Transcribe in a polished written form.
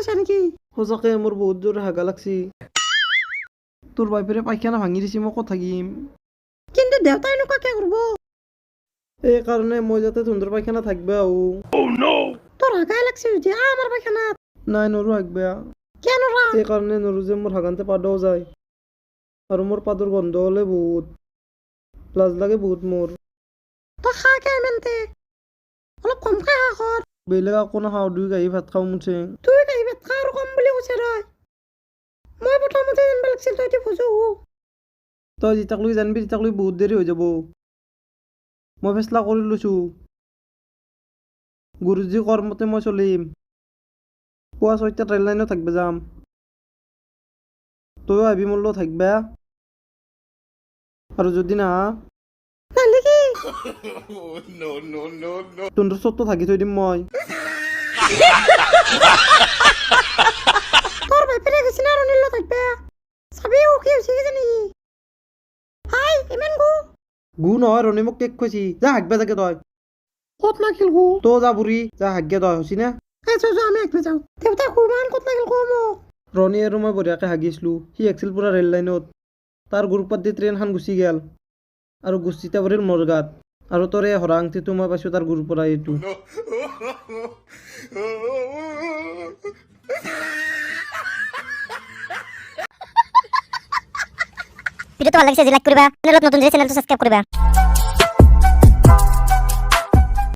লাগছে নাকি? সঁচাকে মোৰ বহুত জোৰ হাগা লাগছি। তোৰ বাইপেৰে পাইখানা ভাঙি দিছি, মই ক'ত থাকিম? কিন্তু দেউতাই এনেকুৱা কিয় কৰবো? এই কাৰণে মই যাতে তহঁতৰ পাইখানা থাকবা আহো। তোৰ হাগাই লাগছে যদি আমাৰ পায়খানা। নাই নৰো হাগবা। কেন ৰা? এই কাৰণে নৰো যে মোৰ হাগান্তে পাদও যায় আৰু মোৰ পাদৰ গন্ধ হলে বহুত লাজ লাগে বহুত মোৰ। তো খা কে মেনতে অলপ কম খাই খা কর। বেলেগ একো নাখাওঁ, 2 কাঁহী ভাত খাওঁ মুঠে। তুই কাহি ভাত খা আৰু কম বুলি কৈছে ৰয়। মই প্ৰথমতে জানিব লাগছিল তই এতিয়া ভুজো। তই যেতিয়াকলৈ জানবি তেতিয়াকলৈ বহুত দেৰি হৈ যাব। মই ফেচলা কৰি লৈছো, গুৰুজী কৰ্মতে মই চলিম। পুৱা 6টাত ৰেল লাইনত থাকবা যাম। তইও আহিবি মোৰ লগত থাকবা, আৰু যদি নাহা নালি কি? তহঁতৰ চতটো থাকি থৈ দিম মই। তোর বাপেরে গেছি না রনিল থাকবে। চাবি ও কি হয়েছে কি জানি? হাই ইমান গু। গু নহয়, ৰণে মোক কেক খুৱাইছি। যা হাগবা যাকে তই। কত নাকিল গু? তই যা বুঢ়ী, যা হাগিয়া তই, হৈছি না? যা আমি একবে যাও। দেউতা কুমান কত নাকিল গু মোক? ৰণী আৰু মই বঢ়িয়াকে হাগিছিলো। সি একছিল পুৰা ৰেল লাইনত। তাৰ গুৰুপাত দি ট্ৰেইনখন গুচি গেল আৰু গুচিতা পৰিল মোৰ গাত। আৰু তোৰ এই হৰা আংঠিটো মই পাইছো তাৰ গুৰুৰ পৰা। এইটো ভিডিওটো ভালো লাগছে যে লাইক কৰবা, চ্যানেলত নতুন যে চ্যানেলটো সাবস্ক্ৰাইব কৰবা।